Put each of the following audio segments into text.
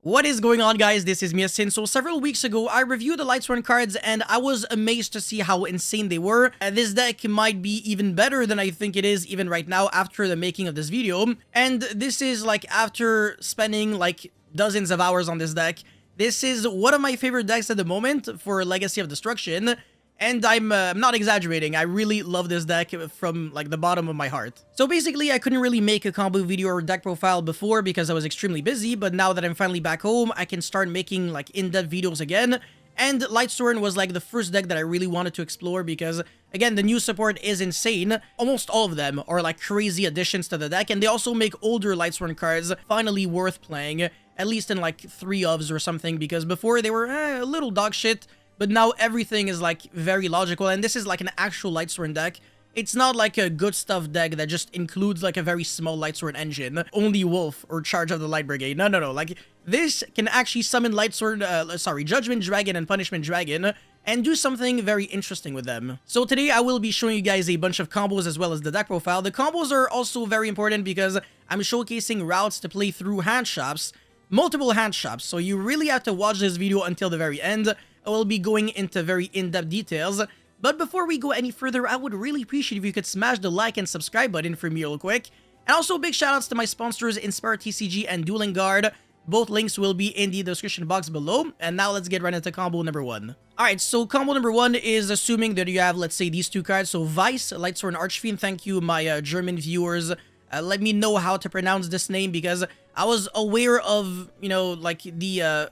What is going on, guys? This is Miasin. So several weeks ago, I reviewed the Lightsworn cards and I was amazed to see how insane they were. This deck might be even better than I think it is even right now after the making of this video. And this is like after spending like dozens of hours on this deck. This is one of my favorite decks at the moment for Legacy of Destruction. And I'm not exaggerating, I really love this deck from like the bottom of my heart. So basically, I couldn't really make a combo video or deck profile before because I was extremely busy, but now that I'm finally back home, I can start making like in-depth videos again. And Lightsworn was like the first deck that I really wanted to explore because, again, the new support is insane. Almost all of them are like crazy additions to the deck, and they also make older Lightsworn cards finally worth playing, at least in like 3 ofs or something, because before they were a little dog shit. But now everything is like very logical, and this is like an actual Lightsworn deck. It's not like a good stuff deck that just includes like a very small Lightsworn engine, only Wolf or Charge of the Light Brigade. No. Like this can actually summon Judgment Dragon and Punishment Dragon and do something very interesting with them. So today I will be showing you guys a bunch of combos as well as the deck profile. The combos are also very important because I'm showcasing routes to play through hand shops, multiple hand shops. So you really have to watch this video until the very end. I will be going into very in-depth details, but before we go any further, I would really appreciate if you could smash the like and subscribe button for me real quick. And also big shoutouts to my sponsors, Inspire TCG and Dueling. Both links will be in the description box below. And now let's get right into combo number 1. Alright, so combo number 1 is assuming that you have, let's say, these 2 cards. So Vice, Lightsworn Archfiend. Thank you, my German viewers. Let me know how to pronounce this name because I was aware of, you know, like the,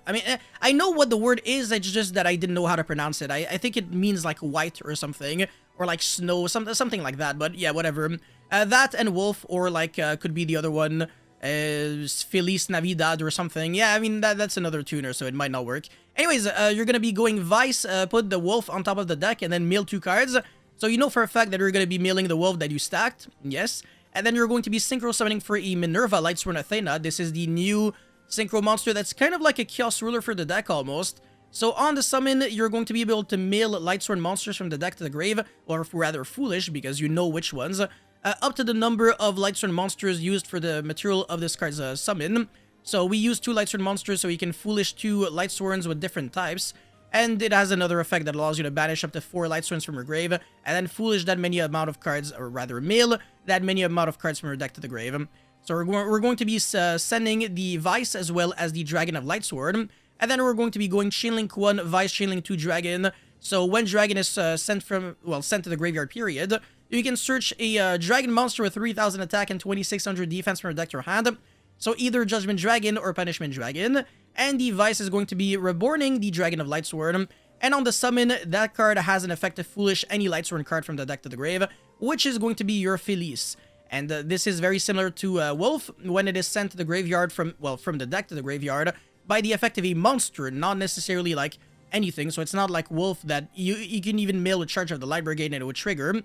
I know what the word is, it's just that I didn't know how to pronounce it. I think it means like white or something, or like snow, something like that, but yeah, whatever. That and Wolf, or like, could be the other one, Feliz Navidad or something. Yeah, I mean, that's another tuner, so it might not work. Anyways, you're gonna be going Vice, put the Wolf on top of the deck, and then mill 2 cards. So you know for a fact that you're gonna be milling the Wolf that you stacked, yes. And then you're going to be synchro summoning for a Minerva Lightsworn Athena. This is the new synchro monster that's kind of like a chaos ruler for the deck almost. So on the summon, you're going to be able to mill Lightsworn monsters from the deck to the grave, or rather foolish because you know which ones, up to the number of Lightsworn monsters used for the material of this card's summon. So we use 2 Lightsworn monsters, so you can foolish 2 Lightsworns with different types. And it has another effect that allows you to banish up to 4 Lightsworns from your grave, and then foolish that many amount of cards, or rather mill that many amount of cards from your deck to the grave. So we're going to be sending the Vice as well as the Dragon of Lightsworn, and then we're going to be going Chainlink 1, Vice, Chainlink 2, Dragon. So when Dragon is sent to the graveyard period, you can search a Dragon monster with 3000 attack and 2600 defense from your deck to your hand. So either Judgment Dragon or Punishment Dragon. And the Vice is going to be reborning the Dragon of Lightsworn. And on the summon, that card has an effect to foolish any Lightsworn card from the deck to the grave, which is going to be your Feliz. And this is very similar to Wolf when it is sent to the graveyard from the deck to the graveyard by the effect of a monster, not necessarily like anything. So it's not like Wolf that you can even mill with Charge of the Light Brigade and it would trigger.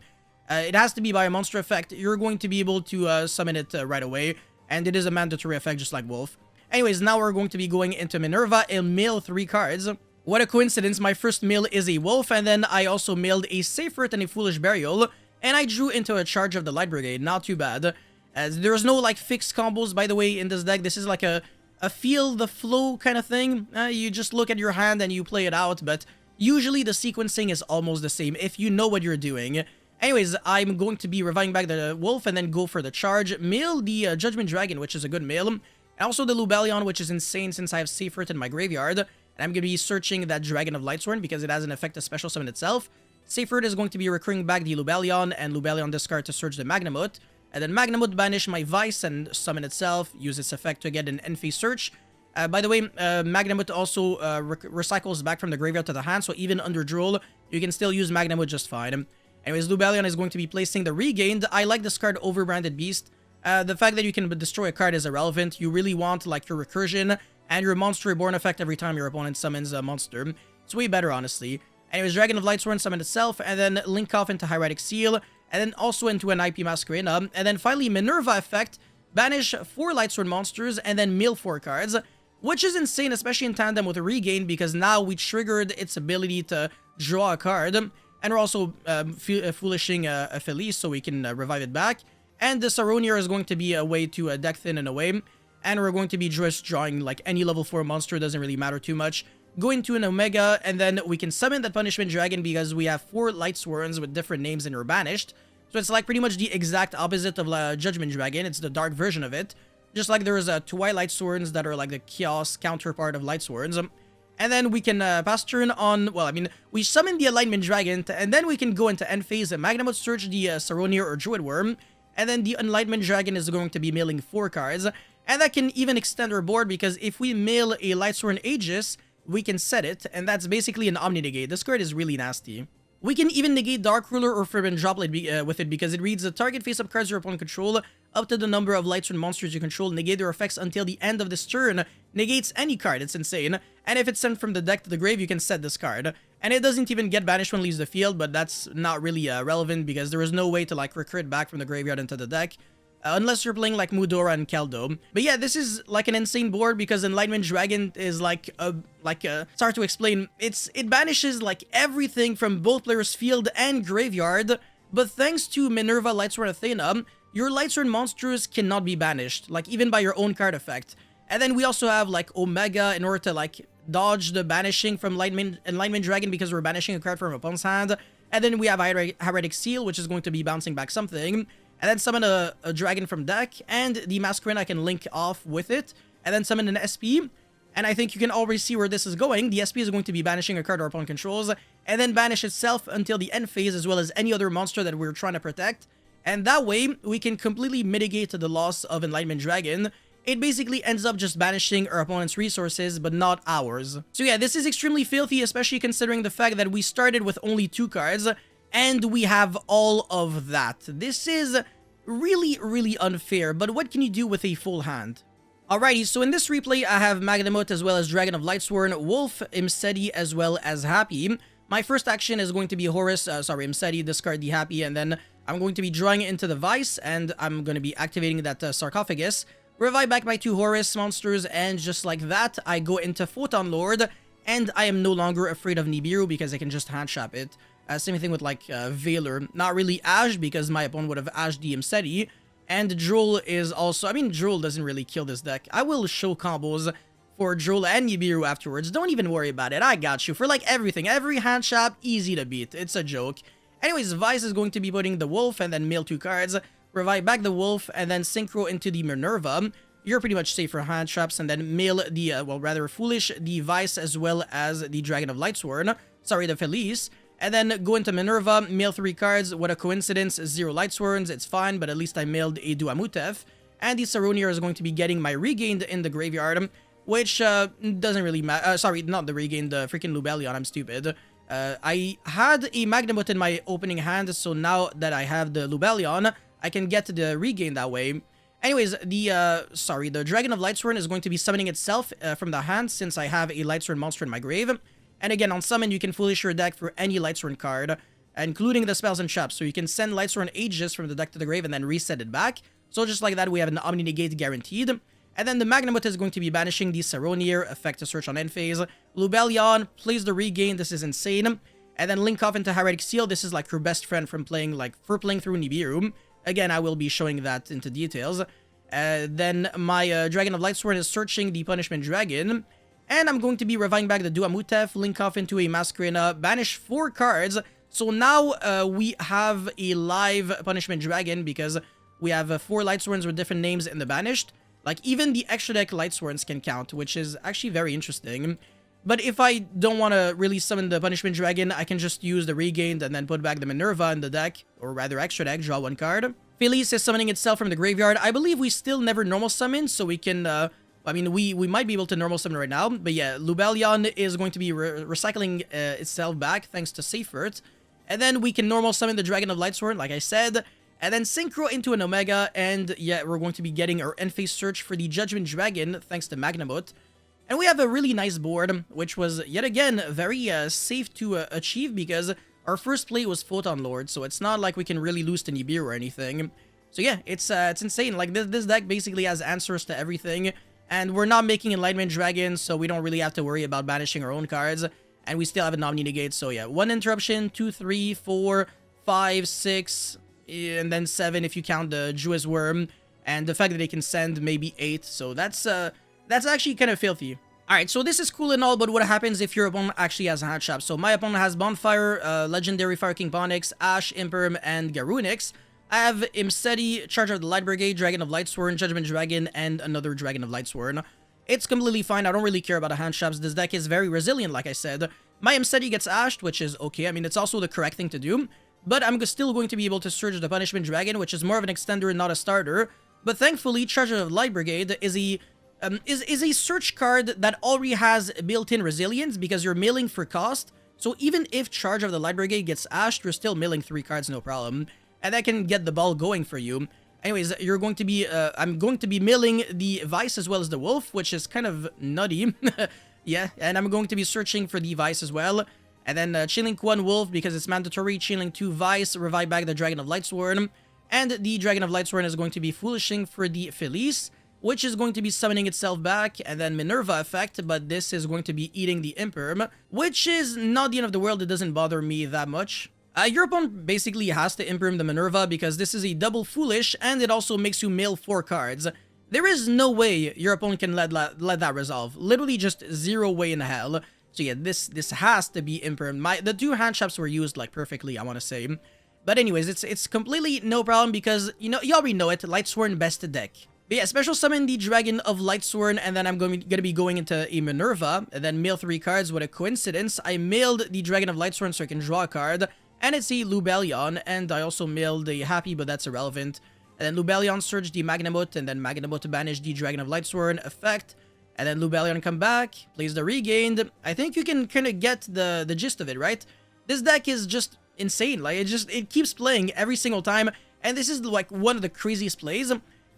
It has to be by a monster effect. You're going to be able to summon it right away. And it is a mandatory effect just like Wolf. Anyways, now we're going to be going into Minerva and mill 3 cards. What a coincidence, my first mill is a Wolf, and then I also milled a Seyfert and a Foolish Burial, and I drew into a Charge of the Light Brigade, not too bad. As there's no like fixed combos, by the way, in this deck. This is like a feel the flow kind of thing. You just look at your hand and you play it out, but usually the sequencing is almost the same if you know what you're doing. Anyways, I'm going to be reviving back the Wolf and then go for the charge. Mill the Judgment Dragon, which is a good mill. And also the Lubellion, which is insane since I have Seyfert in my graveyard. And I'm going to be searching that Dragon of Lightsworn because it has an effect to special summon itself. Seyfert is going to be recurring back the Lubellion, and Lubellion discard to search the Magnamut. And then Magnamut banish my Vice and summon itself, use its effect to get an end-phase search. By the way, Magnamut also recycles back from the graveyard to the hand, so even under Droll, you can still use Magnamut just fine. Anyways, Lubellion is going to be placing the Regained. I like this card over Branded Beast. The fact that you can destroy a card is irrelevant. You really want like your recursion and your Monster Reborn effect every time your opponent summons a monster. It's way better, honestly. Anyways, Dragon of Lightsworn summon itself, and then link off into Hieratic Seal, and then also into an IP Masquerena. And then finally, Minerva effect, banish 4 Lightsworn monsters, and then mill 4 cards, which is insane, especially in tandem with a Regain, because now we triggered its ability to draw a card. And we're also foolishing a Feliz so we can revive it back. And the Saronia is going to be a way to deck thin in a way. and we're going to be just drawing like any level 4 monster, doesn't really matter too much. Go into an Omega, and then we can summon that Punishment Dragon because we have 4 Lightsworns with different names and are banished. So it's like pretty much the exact opposite of Judgment Dragon. It's the dark version of it. Just like there's Twilight Sworns that are like the Chaos counterpart of Lightsworns. And then we can pass turn on, well, I mean, we summon the Alignment Dragon, and then we can go into end phase and Magnamot search the Saronir or Druid Worm. And then the Enlightenment Dragon is going to be milling 4 cards. And that can even extend our board because if we mill a Lightsworn Aegis, we can set it, and that's basically an Omni Negate. This card is really nasty. We can even negate Dark Ruler or Forbidden Droplet with it because it reads the target face-up cards your opponent control up to the number of Lightsworn monsters you control, negate their effects until the end of this turn, negates any card. It's insane. And if it's sent from the deck to the grave, you can set this card. And it doesn't even get banished when it leaves the field, but that's not really relevant because there is no way to like recur it back from the graveyard into the deck. Unless you're playing like Mudora and Kaldo. But yeah, this is like an insane board because Enlightenment Dragon is it's hard to explain. It banishes like everything from both players' field and graveyard. But thanks to Minerva, Lightsworn, Athena, your Lightsworn monsters cannot be banished, like even by your own card effect. And then we also have like Omega in order to like dodge the banishing from Enlightenment Dragon because we're banishing a card from opponent's hand. And then we have Heretic Seal, which is going to be bouncing back something. And then summon a dragon from deck, and the Masquerade I can link off with it, and then summon an SP. And I think you can already see where this is going. The SP is going to be banishing a card our opponent controls, and then banish itself until the end phase, as well as any other monster that we're trying to protect. And that way, we can completely mitigate the loss of Enlightenment Dragon. It basically ends up just banishing our opponent's resources, but not ours. So yeah, this is extremely filthy, especially considering the fact that we started with only 2 cards, and we have all of that. This is really, really unfair, but what can you do with a full hand? Alrighty, so in this replay, I have Magnamot as well as Dragon of Lightsworn, Wolf, Imseti, as well as Happy. My first action is going to be Imseti, discard the Happy, and then I'm going to be drawing it into the Vice, and I'm going to be activating that Sarcophagus. Revive back my 2 Horus monsters, and just like that, I go into Photon Lord, and I am no longer afraid of Nibiru because I can just hand trap it. Same thing with like Valor. Not really Ash because my opponent would have Ash the Imseti. And Droll is also, I mean, Droll doesn't really kill this deck. I will show combos for Droll and Nibiru afterwards. Don't even worry about it. I got you. For like everything, every hand shop, easy to beat. It's a joke. Anyways, Vice is going to be putting the Wolf and then mill 2 cards. Revive back the Wolf and then Synchro into the Minerva. You're pretty much safe for hand traps, and then mill the, well, rather Foolish, the Vice as well as the Dragon of Lightsworn. Sorry, the Felice. And then go into Minerva, mail 3 cards. What a coincidence, 0 Lightsworns, it's fine, but at least I mailed a Duamutef. And the Saronir is going to be getting my Regained in the graveyard, which doesn't really matter. Sorry, not the Regained, the freaking Lubellion, I'm stupid. I had a Magnamot in my opening hand, so now that I have the Lubellion, I can get to the Regain that way. Anyways, the Dragon of Lightsworn is going to be summoning itself from the hand since I have a Lightsworn monster in my grave. And again, on summon, you can foolish your deck for any Lightsworn card, including the spells and traps. So you can send Lightsworn Aegis from the deck to the grave and then reset it back. So just like that, we have an Omni Negate guaranteed. And then the Magnamot is going to be banishing the Saronir, effect to search on end phase. Lubellion, plays the Regain, this is insane. And then link off into Heretic Seal, this is like your best friend from playing, through Nibiru. Again, I will be showing that into details. Then my Dragon of Lightsworn is searching the Punishment Dragon. And I'm going to be reviving back the Duamutef, link off into a Masquerade, banish 4 cards. So now we have a live Punishment Dragon because we have 4 Lightsworns with different names in the banished. Like, even the extra deck Lightsworns can count, which is actually very interesting. But if I don't want to really summon the Punishment Dragon, I can just use the Regained and then put back the Minerva in the deck, or rather extra deck, draw 1 card. Felice is summoning itself from the graveyard. I believe we still never normal summon, so we can... I mean, we might be able to normal summon right now, but yeah, Lubellion is going to be recycling itself back thanks to Seifert. And then we can normal summon the Dragon of Lightsworn, like I said, and then Synchro into an Omega, and yeah, we're going to be getting our end phase search for the Judgment Dragon thanks to Magnamot. And we have a really nice board, which was, yet again, very safe to achieve because our first play was Photon Lord, so it's not like we can really lose to Nibiru or anything. So yeah, it's insane. Like, this deck basically has answers to everything. And we're not making Enlightenment Dragon, so we don't really have to worry about banishing our own cards. And we still have an Omni Negate, so yeah. 1 interruption, 2, 3, 4, 5, 6, and then 7 if you count the Jew's Worm. and the fact that they can send maybe 8, so that's actually kind of filthy. Alright, so this is cool and all, but what happens if your opponent actually has a hand trap? So my opponent has Bonfire, Legendary Fire King Ponyx, Ash, Imperm, and Garunix. I have Imseti, Charger of the Light Brigade, Dragon of Lightsworn, Judgment Dragon, and another Dragon of Lightsworn. It's completely fine, I don't really care about the hand traps. This deck is very resilient, like I said. My Imseti gets ashed, which is okay, I mean, it's also the correct thing to do. But I'm still going to be able to Surge the Punishment Dragon, which is more of an extender and not a starter. But thankfully, Charger of the Light Brigade is a search card that already has built-in resilience because you're milling for cost. So even if Charge of the Light Brigade gets ashed, you're still milling 3 cards, no problem. And that can get the ball going for you. Anyways, you're going to be, I'm going to be milling the Vice as well as the Wolf, which is kind of nutty. Yeah, and I'm going to be searching for the Vice as well. And then Chainlink 1 Wolf because it's mandatory, Chainlink 2 Vice, revive back the Dragon of Lightsworn. And the Dragon of Lightsworn is going to be Foolishing for the Felice, which is going to be summoning itself back, and then Minerva effect, but this is going to be eating the Imperm, which is not the end of the world, it doesn't bother me that much. Your opponent basically has to Imperm the Minerva because this is a double Foolish, and it also makes you mill 4 cards. There is no way your opponent can let that resolve. Literally just zero way in hell. So yeah, this has to be Imperm. The 2 hand traps were used like perfectly, I want to say. But anyways, it's completely no problem because, you know, you already know it, Lightsworn best deck. But yeah, special summon the Dragon of Lightsworn, and then I'm going to be going into a Minerva, and then mill 3 cards. What a coincidence. I milled the Dragon of Lightsworn so I can draw a card, and it's a Lubellion, and I also milled the Happy, but that's irrelevant. And then Lubellion Surge the Magnamut, and then Magnamut to banish the Dragon of Lightsworn effect, and then Lubellion come back, plays the Regained. I think you can kind of get the gist of it, right? This deck is just insane. Like, it keeps playing every single time, and this is like one of the craziest plays.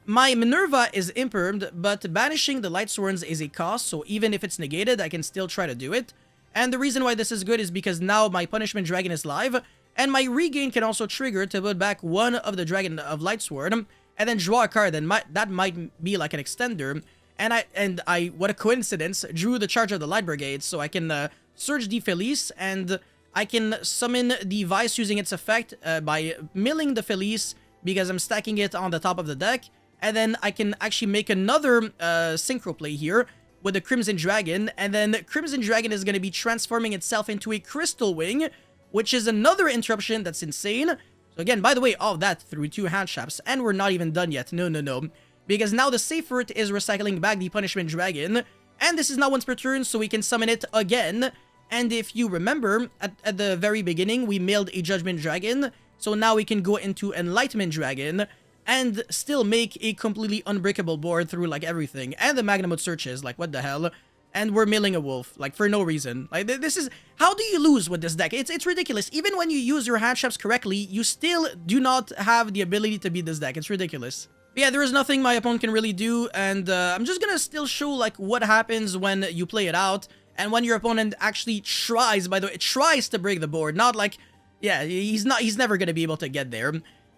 My Minerva is Impermed, but banishing the Lightsworns is a cost, so even if it's negated, I can still try to do it. And the reason why this is good is because now my Punishment Dragon is live, and my Regain can also trigger to put back one of the Dragon of Lightsworn, and then draw a card, and that might be like an extender. And I, what a coincidence, drew the Charge of the Light Brigade, so I can Surge the Felice, and I can summon the Vice using its effect by milling the Felice, because I'm stacking it on the top of the deck. And then I can actually make another synchro play here with the Crimson Dragon. And then Crimson Dragon is going to be transforming itself into a Crystal Wing, which is another interruption that's insane. So again, by the way, all of that through 2 hand traps. And we're not even done yet. No, no, no. Because now the safe route is recycling back the Punishment Dragon. And this is now once per turn, so we can summon it again. And if you remember, at the very beginning, we milled a Judgment Dragon. So now we can go into Enlightenment Dragon and still make a completely unbreakable board through, like, everything. And the Magnamut searches, like, what the hell? And we're milling a Wolf, like, for no reason. Like, this is... How do you lose with this deck? It's ridiculous. Even when you use your hand traps correctly, you still do not have the ability to beat this deck. It's ridiculous. But yeah, there is nothing my opponent can really do, and I'm just gonna still show, like, what happens when you play it out, and when your opponent actually tries, by the way, it tries to break the board, not like... Yeah, he's never gonna be able to get there.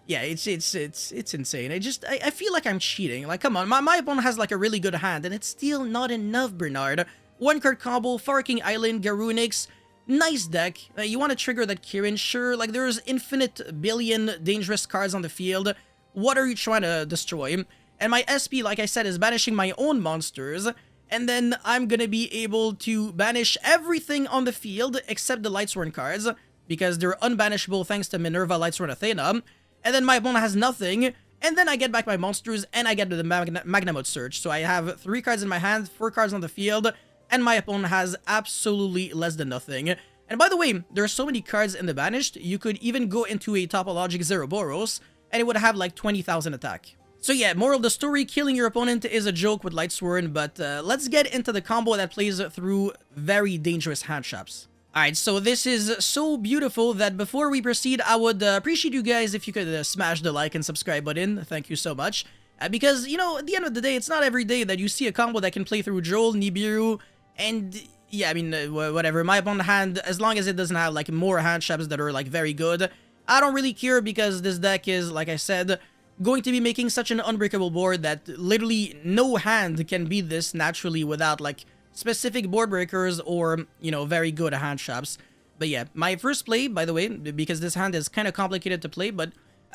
Yeah, it's insane. I feel like I'm cheating. Like, come on, my opponent has like a really good hand, and it's still not enough, Bernard. 1-card combo, Farking Island, Garunix, nice deck. You want to trigger that Kirin? Sure, like there's infinite billion dangerous cards on the field. What are you trying to destroy? And my SP, like I said, is banishing my own monsters, and then I'm gonna be able to banish everything on the field except the Lightsworn cards, because they're unbanishable thanks to Minerva, Lightsworn, Athena. And then my opponent has nothing, and then I get back my monsters, and I get the Magnamut Search. So I have 3 cards in my hand, 4 cards on the field, and my opponent has absolutely less than nothing. And by the way, there are so many cards in the Banished, you could even go into a Topologic Zeroboros, and it would have like 20,000 attack. So yeah, moral of the story, killing your opponent is a joke with Lightsworn, but let's get into the combo that plays through very dangerous hand traps. Alright, so this is so beautiful that before we proceed, I would appreciate you guys if you could smash the like and subscribe button. Thank you so much. Because, you know, at the end of the day, it's not every day that you see a combo that can play through Joel, Nibiru, and... Yeah, I mean, whatever. My opponent hand, as long as it doesn't have, like, more hand traps that are, like, very good, I don't really care because this deck is, like I said, going to be making such an unbreakable board that literally no hand can beat this naturally without, like, specific board breakers or, you know, very good hand traps. But yeah, my first play, by the way, because this hand is kind of complicated to play, but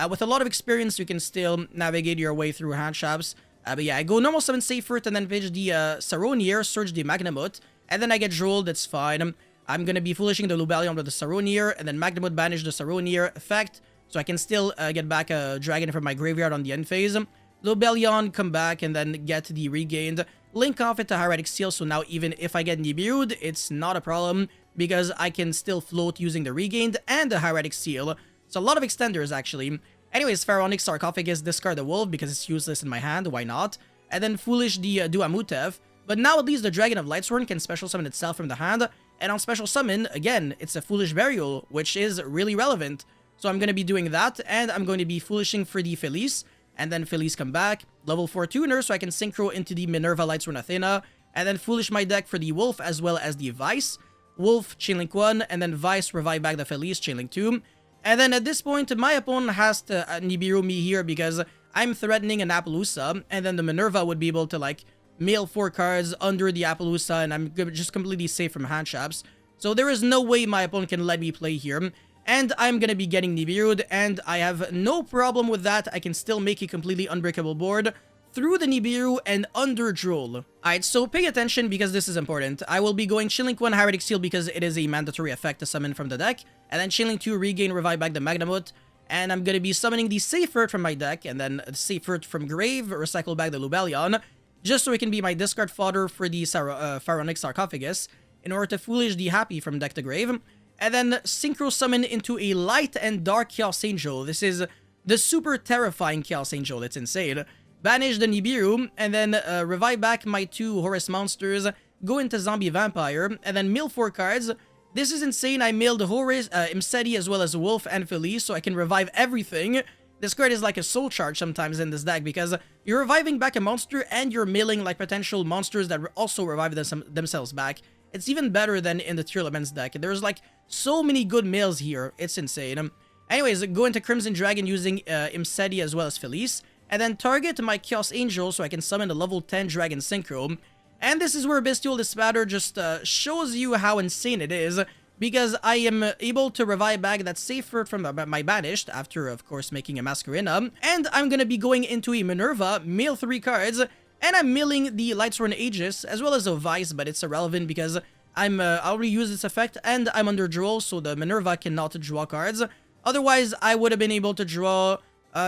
With a lot of experience, you can still navigate your way through hand traps. But yeah, I go normal summon Seifert and then pitch the Saronir, Surge the Magnamut, and then I get drolled, that's fine. I'm gonna be foolishing the Lubellion with the Saronir, and then Magnamut banish the Saronir effect, so I can still get back a dragon from my graveyard on the end phase. Lubellion, come back, and then get the regained. Link off it to Hieratic Seal, so now even if I get Nibiru'd, it's not a problem, because I can still float using the regained and the Hieratic Seal. So a lot of extenders, actually. Anyways, Pharaonic Sarcophagus, discard the Wolf because it's useless in my hand, why not? And then Foolish the Duamutev. But now at least the Dragon of Lightsworn can special summon itself from the hand. And on special summon, again, it's a Foolish Burial, which is really relevant. So I'm going to be doing that, and I'm going to be Foolishing for the Felice. And then Felice come back, level 4 Tuner, so I can Synchro into the Minerva Lightsworn Athena. And then Foolish my deck for the Wolf as well as the Vice. Wolf, Chainlink 1, and then Vice, revive back the Felice, Chainlink 2. And then at this point, my opponent has to Nibiru me here because I'm threatening an Appaloosa, and then the Minerva would be able to, like, mail 4 cards under the Appaloosa, and I'm just completely safe from hand traps. So there is no way my opponent can let me play here, and I'm gonna be getting Nibiru'd, and I have no problem with that. I can still make a completely unbreakable board through the Nibiru and under Droll. Alright, so pay attention because this is important. I will be going Chainlink 1 Hieratic Seal because it is a mandatory effect to summon from the deck, and then Chainlink 2 regain, revive back the Magnamut, and I'm gonna be summoning the Seifert from my deck, and then Seifert from Grave, recycle back the Lubellion, just so it can be my discard fodder for the Pharaonic Sarcophagus, in order to Foolish the Happy from deck to Grave, and then Synchro summon into a Light and Dark Chaos Angel. This is the super terrifying Chaos Angel, it's insane. Banish the Nibiru, and then revive back my 2 Horus monsters, go into Zombie Vampire, and then mill 4 cards. This is insane. I milled Horus, Imseti, as well as Wolf and Felice, so I can revive everything. This card is like a soul charge sometimes in this deck, because you're reviving back a monster, and you're milling like potential monsters that also revive themselves back. It's even better than in the Tearlaments deck. There's like so many good mills here. It's insane. Anyways, go into Crimson Dragon using Imseti as well as Felice, and then target my Chaos Angel so I can summon the level 10 Dragon Synchro. And this is where Bestial Dispatter just shows you how insane it is, because I am able to revive back that Seifert from my Banished, after, of course, making a Masquerena, and I'm gonna be going into a Minerva, mill 3 cards, and I'm milling the Lightsworn Aegis, as well as a Vice, but it's irrelevant because I already used this effect, and I'm under draw, so the Minerva cannot draw cards. Otherwise, I would have been able to draw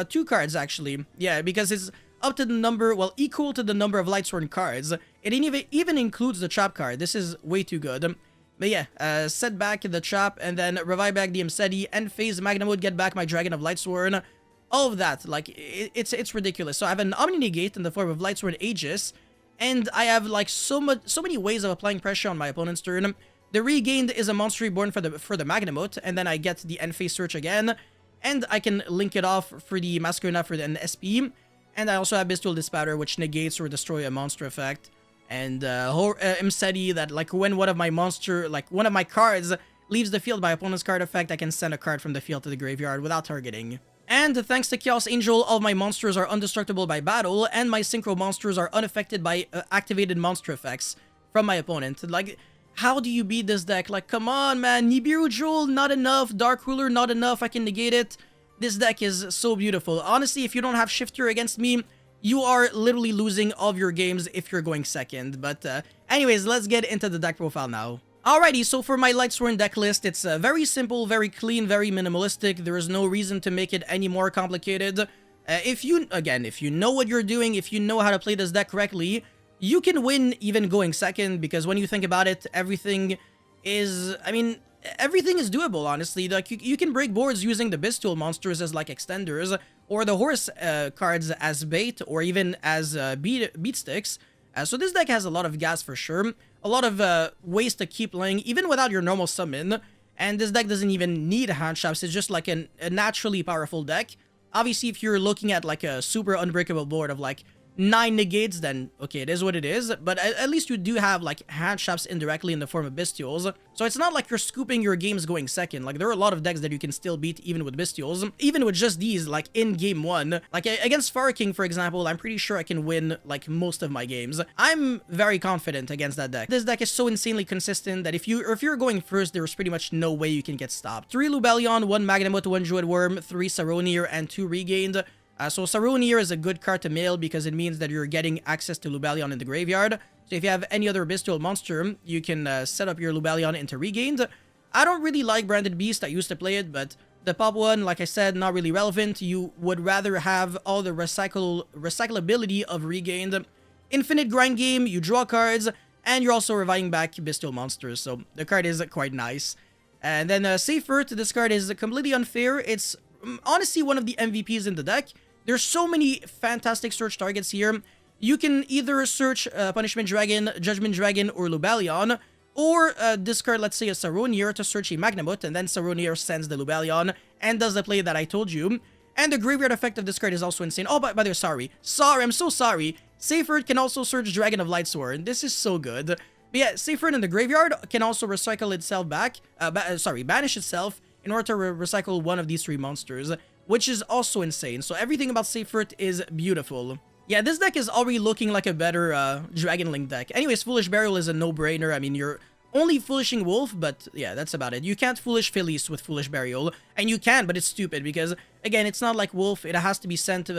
2 cards, actually. Yeah, because it's up to the number, well, equal to the number of Lightsworn cards. It even includes the trap card. This is way too good. But yeah, set back the trap, and then revive back the Imseti, end phase Magnamut, get back my Dragon of Lightsworn. All of that, like, it's ridiculous. So I have an Omni-Negate in the form of Lightsworn Aegis, and I have, like, so many ways of applying pressure on my opponent's turn. The Regained is a Monster Reborn for the Magnamut, and then I get the end phase Search again, and I can link it off for the Masquerena for the SP, and I also have Bestial Dispatter, which negates or destroy a monster effect, and Imseti, that, like, when one of my cards leaves the field by opponent's card effect, I can send a card from the field to the graveyard without targeting. And thanks to Chaos Angel, all of my monsters are indestructible by battle, and my Synchro monsters are unaffected by activated monster effects from my opponent. Like, how do you beat this deck? Like, come on, man. Nibiru Jewel, not enough. Dark Ruler, not enough. I can negate it. This deck is so beautiful. Honestly, if you don't have Shifter against me, you are literally losing all of your games if you're going second. But anyways, let's get into the deck profile now. Alrighty, so for my Lightsworn deck list, it's very simple, very clean, very minimalistic. There is no reason to make it any more complicated. If you know what you're doing, if you know how to play this deck correctly, you can win even going second, because when you think about it, everything is doable, honestly. Like, you can break boards using the Bestial monsters as, like, extenders, or the Horse cards as bait, or even as beat sticks. So this deck has a lot of gas for sure, a lot of ways to keep playing, even without your normal summon, and this deck doesn't even need hand traps. It's just like a naturally powerful deck. Obviously, if you're looking at, like, a super unbreakable board of, like, 9 negates, then okay, it is what it is. But at least you do have like hand traps indirectly in the form of bestials. So it's not like you're scooping your games going second. Like there are a lot of decks that you can still beat even with bestials, even with just these, like in game 1. Like against Fire King, for example, I'm pretty sure I can win like most of my games. I'm very confident against that deck. This deck is so insanely consistent that if you're going first, there's pretty much no way you can get stopped. 3 Lubellion, 1 Magnamut, 1 Druid Worm, 3 Saronir, and 2 Regained. So Saronir is a good card to mail because it means that you're getting access to Lubellion in the graveyard. So if you have any other bestial monster, you can set up your Lubellion into Regained. I don't really like Branded Beast. I used to play it, but the pop one, like I said, not really relevant. You would rather have all the recyclability of Regained. Infinite grind game, you draw cards, and you're also reviving back bestial monsters. So the card is quite nice. And then Safer to this card is completely unfair. It's honestly one of the MVPs in the deck. There's so many fantastic search targets here. You can either search Punishment Dragon, Judgment Dragon, or Lubellion, or discard, let's say, a Saronir to search a Magnamut, and then Saronir sends the Lubellion and does the play that I told you. And the graveyard effect of this card is also insane. Oh, by the way, sorry, I'm so sorry. Seyfert can also search Dragon of Lightsworn. This is so good. But yeah, Seyfert in the graveyard can also recycle itself back, banish itself in order to recycle one of these 3 monsters, which is also insane. So everything about Seyfert is beautiful. Yeah, this deck is already looking like a better Dragon Link deck. Anyways, Foolish Burial is a no-brainer. I mean, you're only Foolishing Wolf, but yeah, that's about it. You can't Foolish Felice with Foolish Burial, and you can, but it's stupid because, again, it's not like Wolf. It has to be sent to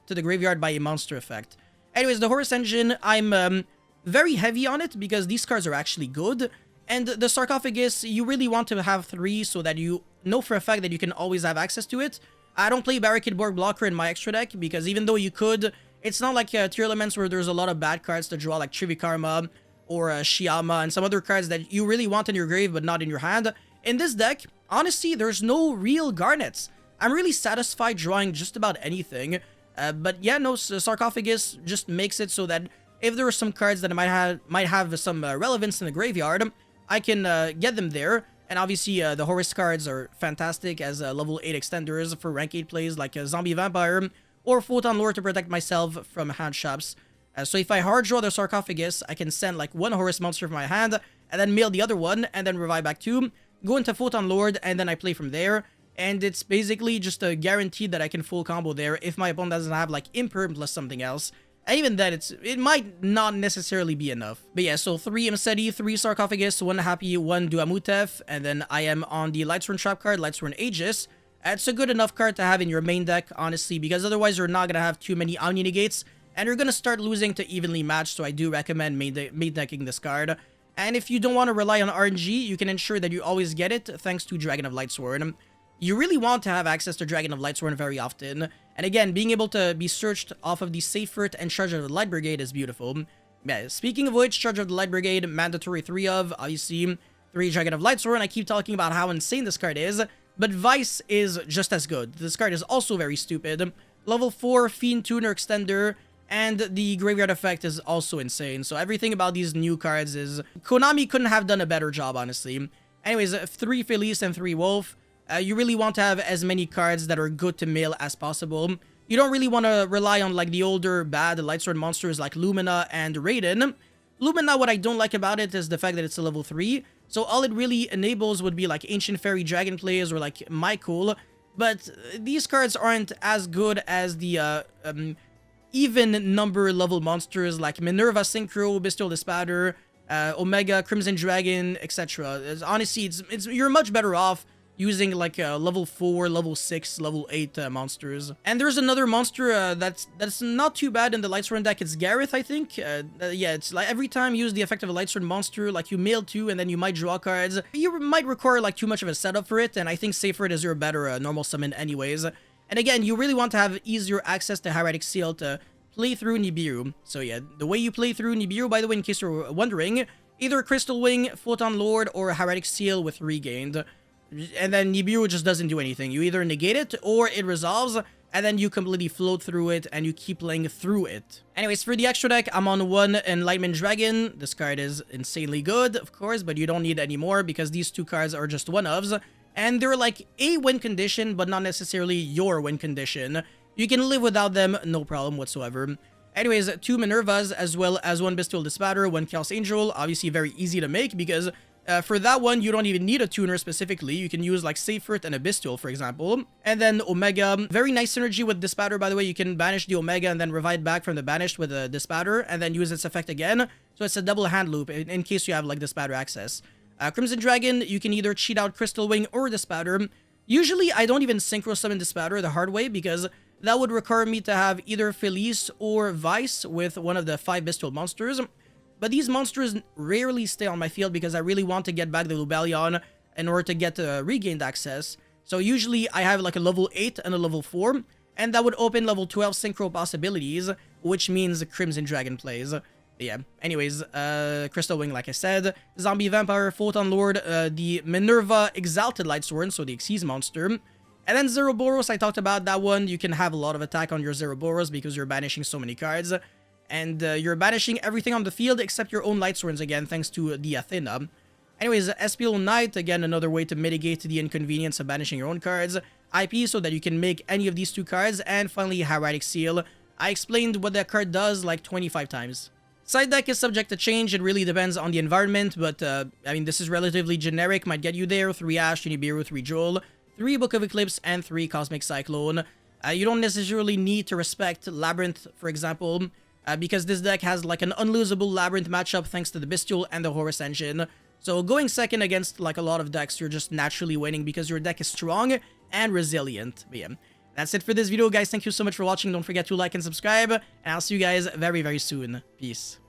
the graveyard by a monster effect. Anyways, the Horus Engine, I'm very heavy on it because these cards are actually good. And the Sarcophagus, you really want to have 3 so that you know for a fact that you can always have access to it. I don't play Barricade Borg Blocker in my extra deck because even though you could, it's not like Tier Elements where there's a lot of bad cards to draw like Trivikarma or Shiyama and some other cards that you really want in your grave but not in your hand. In this deck, honestly, there's no real Garnets. I'm really satisfied drawing just about anything. But yeah, no, Sarcophagus just makes it so that if there are some cards that might have some relevance in the graveyard, I can get them there. And obviously, the Horus cards are fantastic as level 8 extenders for rank 8 plays like Zombie Vampire or Photon Lord to protect myself from hand traps. So if I hard draw the Sarcophagus, I can send like 1 Horus monster from my hand and then mail the other one and then revive back 2, go into Photon Lord, and then I play from there. And it's basically just a guarantee that I can full combo there if my opponent doesn't have like Imperm plus something else. And even then, it might not necessarily be enough. But yeah, so 3 Imseti, 3 Sarcophagus, 1 Happy, 1 Duamutef, and then I am on the Lightsworn trap card, Lightsworn Aegis. It's a good enough card to have in your main deck, honestly, because otherwise you're not going to have too many Omni Negates, and you're going to start losing to evenly matched, so I do recommend main decking this card. And if you don't want to rely on RNG, you can ensure that you always get it thanks to Dragon of Lightsworn. You really want to have access to Dragon of Lightsworn very often. And again, being able to be searched off of the Seyfert and Charge of the Light Brigade is beautiful. Yeah, speaking of which, Charge of the Light Brigade, mandatory 3 of, obviously, 3 Dragon of Lightsworn. I keep talking about how insane this card is, but Vice is just as good. This card is also very stupid. Level 4 Fiend Tuner Extender, and the Graveyard Effect is also insane. So everything about these new cards is... Konami couldn't have done a better job, honestly. Anyways, 3 Felice and 3 Wolf. You really want to have as many cards that are good to mail as possible. You don't really want to rely on like the older bad Lightsworn monsters like Lumina and Raiden. Lumina, what I don't like about it is the fact that it's a level 3. So all it really enables would be like Ancient Fairy Dragon plays or like Michael. But these cards aren't as good as the even number level monsters like Minerva Synchro, Bestial Dispatter, Omega, Crimson Dragon, etc. Honestly, you're much better off using like level 4, level 6, level 8 monsters. And there's another monster that's not too bad in the Lightsworn deck. It's Gareth, I think. Yeah, it's like every time you use the effect of a Lightsworn monster, like you mail 2 and then you might draw cards. You might require like too much of a setup for it, and I think Seyfert is your better normal summon anyways. And again, you really want to have easier access to Hieratic Seal to play through Nibiru. So yeah, the way you play through Nibiru, by the way, in case you're wondering, either Crystal Wing, Photon Lord, or Hieratic Seal with Regained. And then Nibiru just doesn't do anything. You either negate it or it resolves, and then you completely float through it and you keep playing through it. Anyways, for the extra deck, I'm on 1 Enlightenment Dragon. This card is insanely good, of course, but you don't need any more because these 2 cards are just one-ofs. And they're like a win condition, but not necessarily your win condition. You can live without them, no problem whatsoever. Anyways, 2 Minervas as well as 1 Bestial Dispatter, 1 Chaos Angel. Obviously very easy to make because for that one, you don't even need a tuner specifically. You can use like Seifert and a Bestial, for example. And then Omega, very nice synergy with Dispatter, by the way. You can banish the Omega and then revive back from the banished with a Dispatter and then use its effect again. So it's a double hand loop in case you have like Dispatter access. Crimson Dragon, you can either cheat out Crystal Wing or Dispatter. Usually, I don't even Synchro Summon Dispatter the hard way because that would require me to have either Felice or Vice with one of the 5 Bestial monsters. But these monsters rarely stay on my field because I really want to get back the Lubellion in order to get regained access. So usually I have like a level 8 and a level 4, and that would open level 12 Synchro possibilities, which means Crimson Dragon plays. But yeah, anyways, Crystal Wing, like I said, Zombie Vampire, Photon Lord, the Minerva Exalted Lightsworn, so the Xyz monster. And then Zeroboros, I talked about that one. You can have a lot of attack on your Zeroboros because you're banishing so many cards. And you're banishing everything on the field except your own Lightsworns again, thanks to the Athena. Anyways, Espial Knight, again, another way to mitigate the inconvenience of banishing your own cards. IP, so that you can make any of these 2 cards. And finally, Hieratic Seal. I explained what that card does like 25 times. Side deck is subject to change. It really depends on the environment, but I mean, this is relatively generic. Might get you there. 3 Ash, 3 Nibiru, 3 Joel, 3 Book of Eclipse, and 3 Cosmic Cyclone. You don't necessarily need to respect Labyrinth, for example, because this deck has like an unlosable Labyrinth matchup thanks to the Bestial and the Horus engine. So going second against like a lot of decks, you're just naturally winning because your deck is strong and resilient. But yeah, that's it for this video, guys. Thank you so much for watching. Don't forget to like and subscribe, and I'll see you guys very, very soon. Peace.